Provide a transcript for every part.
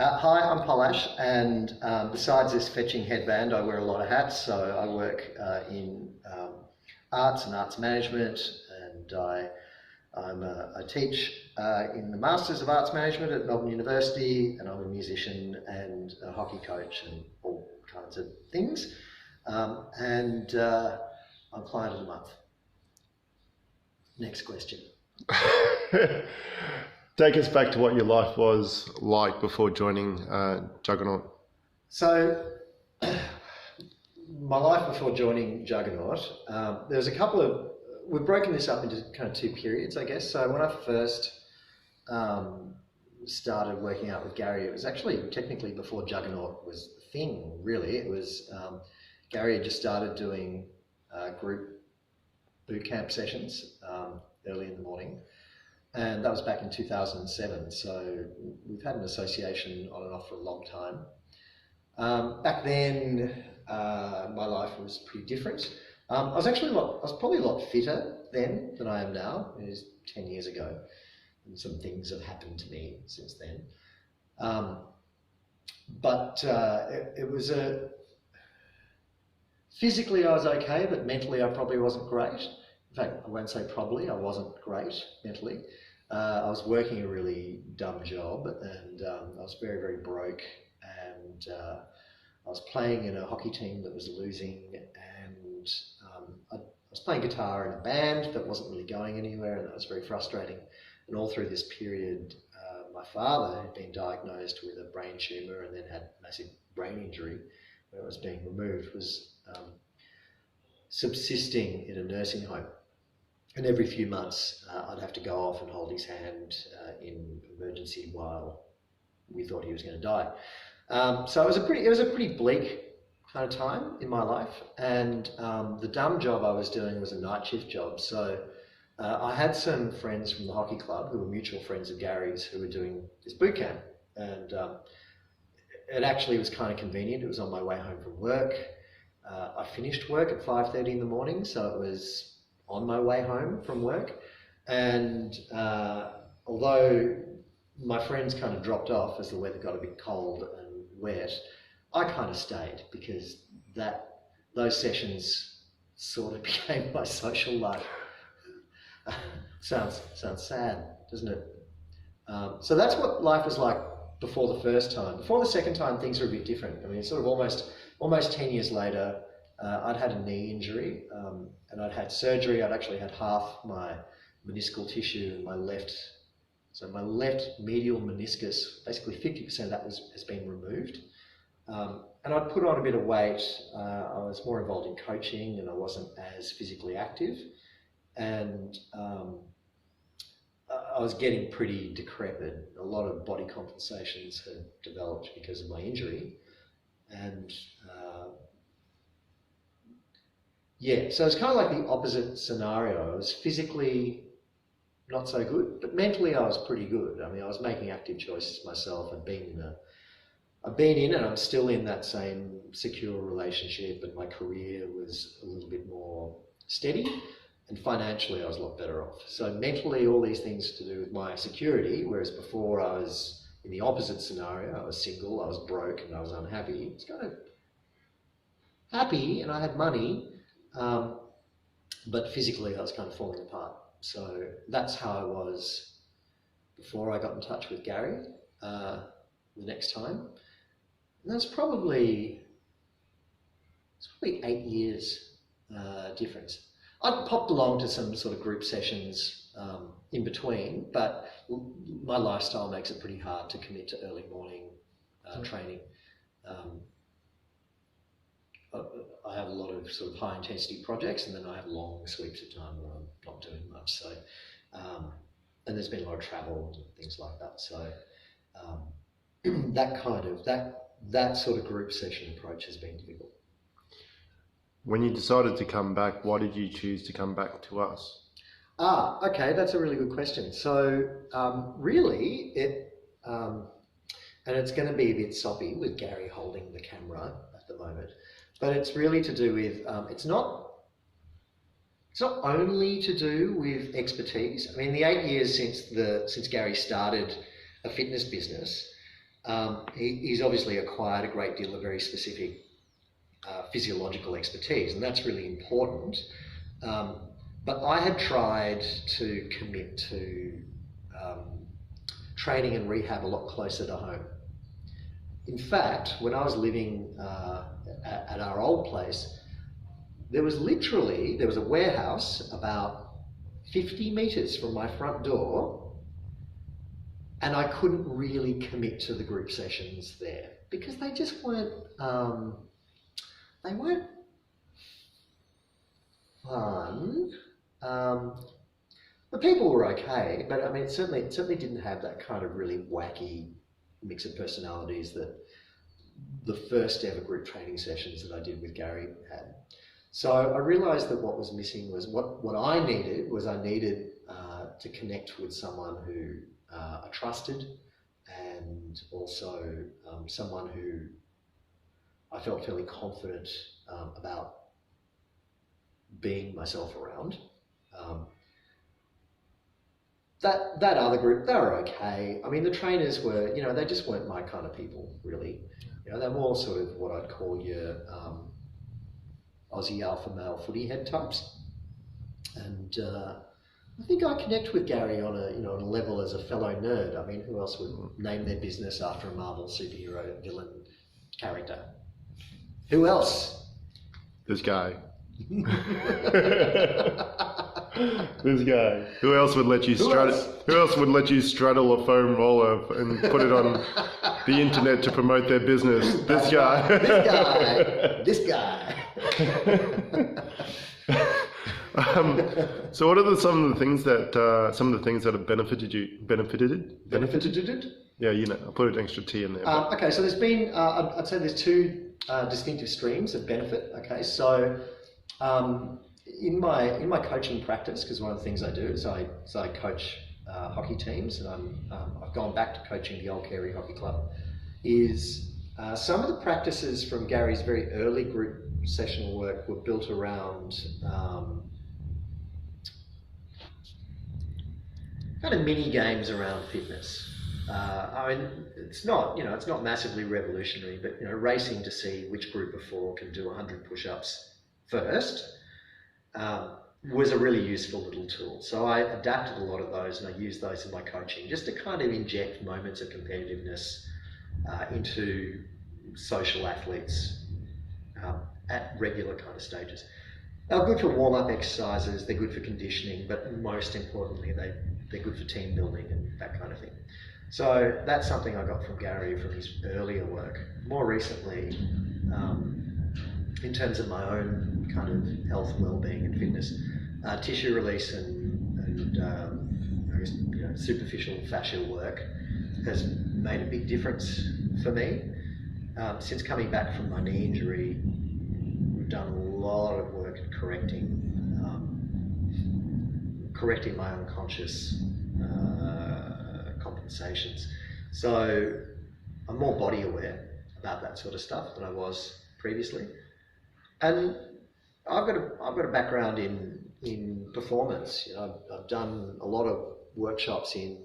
Hi, I'm Polash, and besides this fetching headband, I wear a lot of hats. So I work in arts and arts management, and I teach in the Masters of Arts Management at Melbourne University, and I'm a musician and a hockey coach and all kinds of things. I'm Client of the Month. Next question. Take us back to what your life was like before joining Juggernaut. So, my life before joining Juggernaut, there's a couple of, we've broken this up into kind of two periods, I guess. So when I first started working out with Gary, it was actually technically before Juggernaut was a thing, really. It was, Gary had just started doing group boot camp sessions early in the morning. And that was back in 2007. So we've had an association on and off for a long time. Back then, my life was pretty different. I was probably a lot fitter then than I am now. It was 10 years ago, and some things have happened to me since then. It was physically I was okay, but mentally I probably wasn't great. In fact, I won't say probably, I wasn't great mentally. I was working a really dumb job, and I was very, very broke, and I was playing in a hockey team that was losing, and I was playing guitar in a band that wasn't really going anywhere, and that was very frustrating. And all through this period, my father had been diagnosed with a brain tumour and then had massive brain injury where it was being removed, was subsisting in a nursing home. And every few months, I'd have to go off and hold his hand in emergency while we thought he was going to die. So it was a pretty bleak kind of time in my life. And the dumb job I was doing was a night shift job. So I had some friends from the hockey club who were mutual friends of Gary's who were doing this boot camp. And it actually was kind of convenient. It was on my way home from work. I finished work at 5:30 in the morning, so it was on my way home from work. And although my friends kind of dropped off as the weather got a bit cold and wet, I kind of stayed because those sessions sort of became my social life. Sounds sad, doesn't it? So that's what life was like before the first time. Before the second time, things were a bit different. I mean, sort of almost 10 years later, I'd had a knee injury, and I'd had surgery. I'd actually had half my meniscal tissue in my left medial meniscus, basically 50% of that has been removed. And I'd put on a bit of weight. I was more involved in coaching and I wasn't as physically active. And I was getting pretty decrepit. A lot of body compensations had developed because of my injury. And so it's kind of like the opposite scenario. I was physically not so good, but mentally I was pretty good. I mean, I was making active choices myself. I've been in and I'm still in that same secure relationship, and my career was a little bit more steady, and financially I was a lot better off. So mentally, all these things to do with my security, whereas before I was in the opposite scenario. I was single, I was broke, and I was unhappy. I was kind of happy and I had money, but physically I was kind of falling apart. So that's how I was before I got in touch with Gary the next time. And that's probably 8 years difference. I'd popped along to some sort of group sessions in between, but my lifestyle makes it pretty hard to commit to early morning training. I have a lot of sort of high intensity projects, and then I have long sweeps of time where I'm not doing much. So, and there's been a lot of travel and things like that. So that sort of group session approach has been difficult. When you decided to come back, why did you choose to come back to us? Okay, that's a really good question. So really, and it's going to be a bit soppy with Gary holding the camera at the moment, but it's really to do with, it's not only to do with expertise. I mean, the 8 years since Gary started a fitness business, He's obviously acquired a great deal of very specific physiological expertise, and that's really important. But I had tried to commit to training and rehab a lot closer to home. In fact, when I was living at our old place, there was a warehouse about 50 metres from my front door, and I couldn't really commit to the group sessions there because they just weren't, they weren't fun. The people were okay, but I mean, it certainly didn't have that kind of really wacky mix of personalities that the first ever group training sessions that I did with Gary had. So I realised that what was missing was what I needed to connect with someone who I trusted, and also someone who I felt fairly confident about being myself around. That other group, they were okay. I mean, the trainers were, they just weren't my kind of people, really. They're more sort of what I'd call your Aussie alpha male footy head types. And I think I connect with Gary on a level as a fellow nerd. I mean, who else would name their business after a Marvel superhero villain character? Who else? This guy. This guy. Who else would let you straddle a foam roller and put it on the internet to promote their business? This guy. This guy. So, what are some of the things that have benefited you? Benefited? Yeah, I put an extra T in there. Okay, so there's been, I'd say there's two distinctive streams of benefit. Okay, so in my coaching practice, because one of the things I do is I coach hockey teams, and I've gone back to coaching the Old Carey Hockey Club. Is some of the practices from Gary's very early group sessional work were built around kind of mini games around fitness. I mean, it's not massively revolutionary, but racing to see which group of four can do 100 push-ups first was a really useful little tool. So I adapted a lot of those, and I used those in my coaching just to kind of inject moments of competitiveness into social athletes at regular kind of stages. They're good for warm-up exercises, they're good for conditioning, but most importantly, they're good for team building and that kind of thing. So that's something I got from Gary from his earlier work. More recently, in terms of my own kind of health, well-being and fitness, tissue release and I guess, superficial fascial work has made a big difference for me. Since coming back from my knee injury, we've done a lot of work at correcting my unconscious compensations. So I'm more body aware about that sort of stuff than I was previously. And I've got a background in performance. I've done a lot of workshops in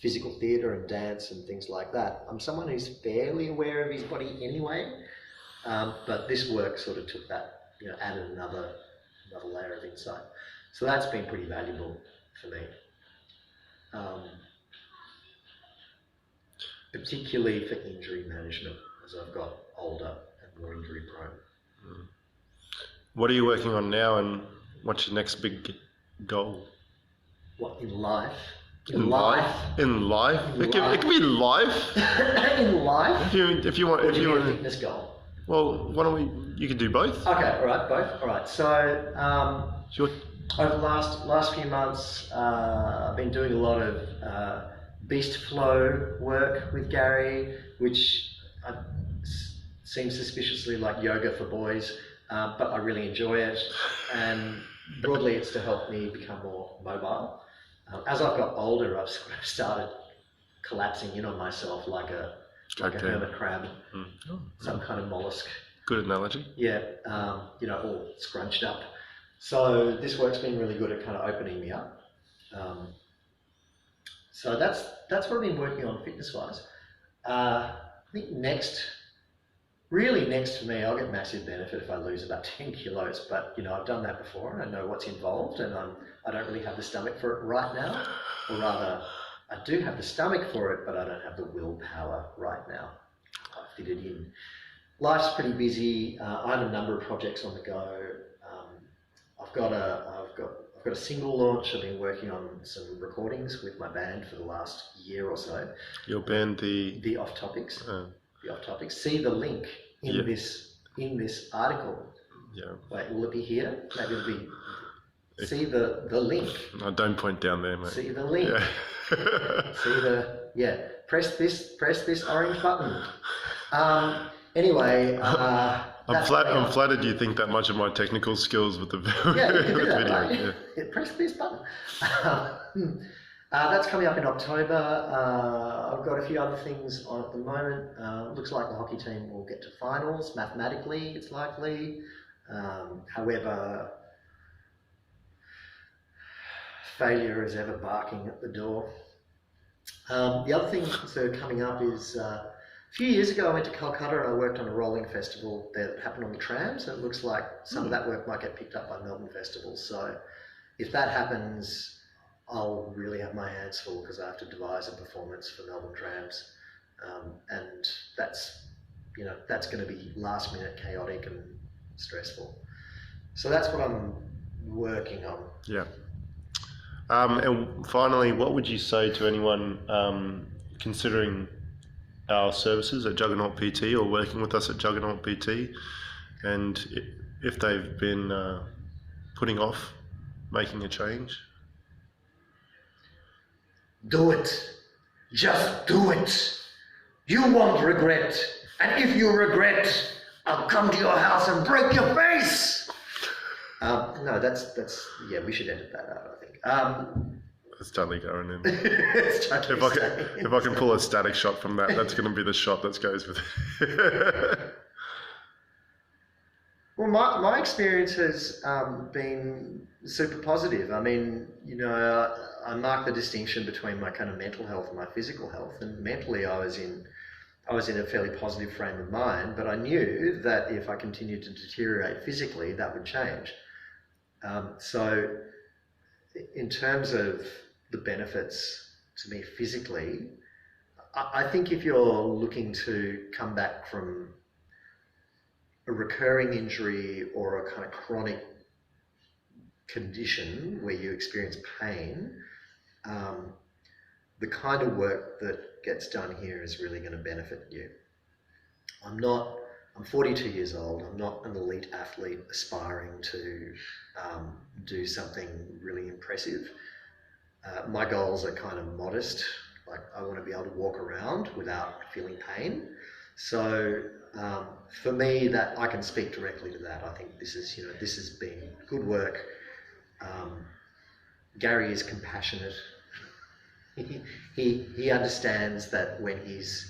physical theatre and dance and things like that. I'm someone who's fairly aware of his body anyway, but this work sort of took that, added another layer of insight. So that's been pretty valuable for me, particularly for injury management as I've got older and more injury prone. What are you working on now, and what's your next big goal? What, in life? In life? It can be life. In life? If you want, a fitness goal. Well, why don't we? You can do both. Okay, all right, both. All right. So Sure. over the last few months, I've been doing a lot of beast flow work with Gary, which seems suspiciously like yoga for boys, but I really enjoy it. And broadly, it's to help me become more mobile. As I've got older, I've sort of started collapsing in on myself like a hermit crab, some kind of mollusk. Good analogy. Yeah, all scrunched up. So this work's been really good at kind of opening me up. So that's what I've been working on fitness-wise. think next for me, I'll get massive benefit if I lose about 10 kilos, but I've done that before and I know what's involved, and I don't really have the stomach for it right now, or rather, I do have the stomach for it, but I don't have the willpower right now. I fit it in. Life's pretty busy. I have a number of projects on the go. I've got a single launch. I've been working on some recordings with my band for the last year or so. Your band, the Off Topics. The Off Topics. See the link in this article. Yeah. Wait, will it be here? Maybe it'll be. See the link. No, don't point down there, mate. See the link. Yeah. Press this orange button. Anyway. I'm flattered you think that much of my technical skills with the you can do that, video. Right? Yeah. Press this button. That's coming up in October. I've got a few other things on at the moment. Looks like the hockey team will get to finals. Mathematically, it's likely. However, failure is ever barking at the door. The other thing that's coming up is a few years ago I went to Calcutta and I worked on a rolling festival that happened on the trams, and it looks like some of that work might get picked up by Melbourne Festival. So if that happens, I'll really have my hands full because I have to devise a performance for Melbourne Trams, and that's going to be last minute, chaotic and stressful. So that's what I'm working on. Yeah. And finally, what would you say to anyone considering our services at Juggernaut PT or working with us at Juggernaut PT, and if they've been putting off making a change? Do it. Just do it. You won't regret. And if you regret, I'll come to your house and break your face. No, that's we should edit that out, I think. It's totally going in. It's totally if I can pull a static shot from that, that's going to be the shot that goes with it. Well, my experience has been super positive. I mean, I mark the distinction between my kind of mental health and my physical health. And mentally, I was in a fairly positive frame of mind, but I knew that if I continued to deteriorate physically, that would change. So, in terms of the benefits to me physically, I think if you're looking to come back from a recurring injury or a kind of chronic condition where you experience pain, the kind of work that gets done here is really going to benefit you. I'm 42 years old. I'm not an elite athlete aspiring to do something really impressive. My goals are kind of modest. Like, I want to be able to walk around without feeling pain. So for me, that I can speak directly to that. I think this has been good work. Gary is compassionate. He understands that when he's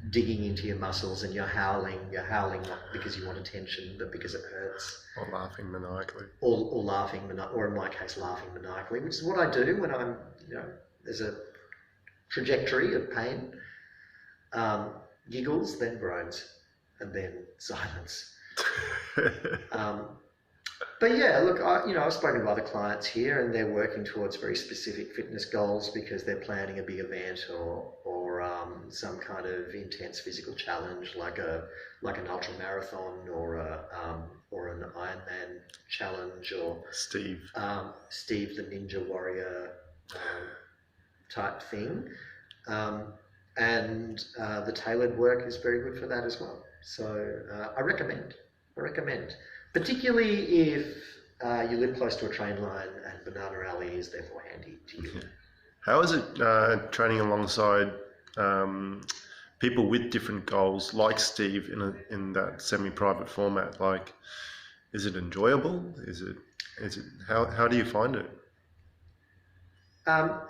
digging into your muscles and you're howling not because you want attention, but because it hurts. Or laughing maniacally. Or in my case, laughing maniacally, which is what I do when I'm, there's a trajectory of pain. Giggles, then groans, and then silence. But yeah, look, I've spoken to other clients here, and they're working towards very specific fitness goals because they're planning a big event or some kind of intense physical challenge, like an ultra marathon or an Ironman challenge, or Steve the Ninja Warrior type thing. And the tailored work is very good for that as well. So I recommend, particularly if you live close to a train line and Banana Alley is therefore handy to you. How is it training alongside people with different goals, like Steve, in that semi-private format? Like, is it enjoyable? Is it how do you find it?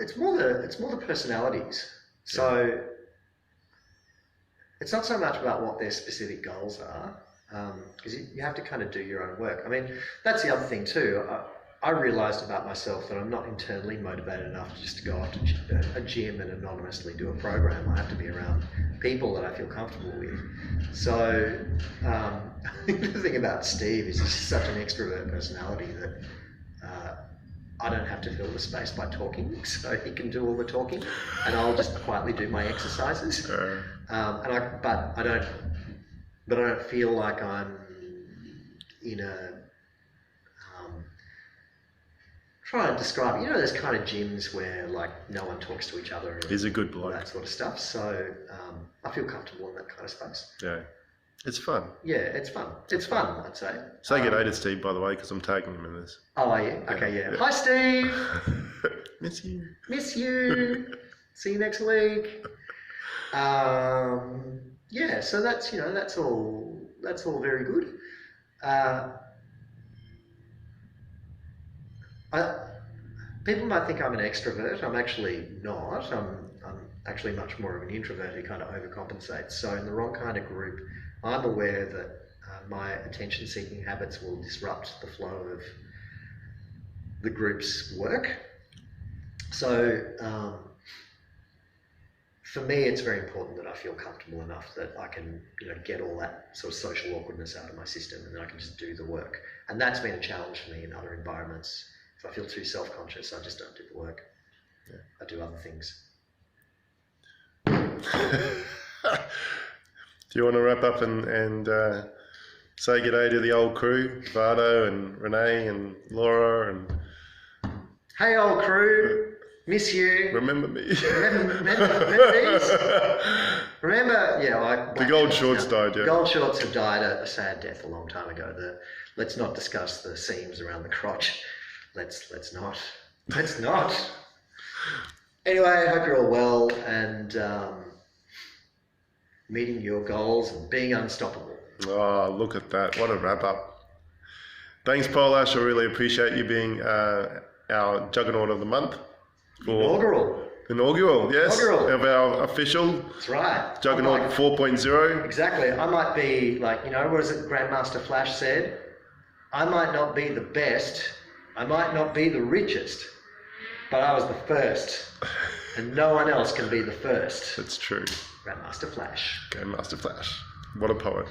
It's more the personalities. So it's not so much about what their specific goals are, because you have to kind of do your own work. I mean, that's the other thing too. I realised about myself that I'm not internally motivated enough just to go off to a gym and anonymously do a program. I have to be around people that I feel comfortable with. So the thing about Steve is he's such an extrovert personality that I don't have to fill the space by talking, so he can do all the talking, and I'll just quietly do my exercises. But I don't feel like I'm in a try and describe it. You know, there's kind of gyms where like no one talks to each other. He's a good bloke. That sort of stuff. So I feel comfortable in that kind of space. Yeah. It's fun. Yeah, it's fun. It's fun, I'd say. Say good day to Steve, by the way, because I'm tagging him in this. Oh, are you? Okay, yeah. Hi, Steve. Miss you. Miss you. See you next week. Yeah, so that's all very good. People might think I'm an extrovert. I'm actually not. I'm actually much more of an introvert who kind of overcompensates. So in the wrong kind of group, I'm aware that my attention-seeking habits will disrupt the flow of the group's work. So for me, it's very important that I feel comfortable enough that I can, get all that sort of social awkwardness out of my system, and then I can just do the work. And that's been a challenge for me in other environments. If I feel too self-conscious, I just don't do the work. Yeah. I do other things. Do you want to wrap up and say good day to the old crew, Vardo and Renee and Laura and... Hey, old crew, miss you. Remember me. Remember these? Remember, yeah. The gold shorts died, yeah. Gold shorts have died a sad death a long time ago. Let's not discuss the seams around the crotch. Let's not. Anyway, I hope you're all well and meeting your goals and being unstoppable. Oh, look at that. What a wrap up. Thanks, Polash. I really appreciate you being our Juggernaut of the Month. Inaugural, yes. Inaugural. Of our official. That's right. Juggernaut 4.0. Exactly. I might be like, what is it Grandmaster Flash said? I might not be the best, I might not be the richest, but I was the first. And no one else can be the first. That's true. Grandmaster Flash. Grandmaster Flash. What a poet.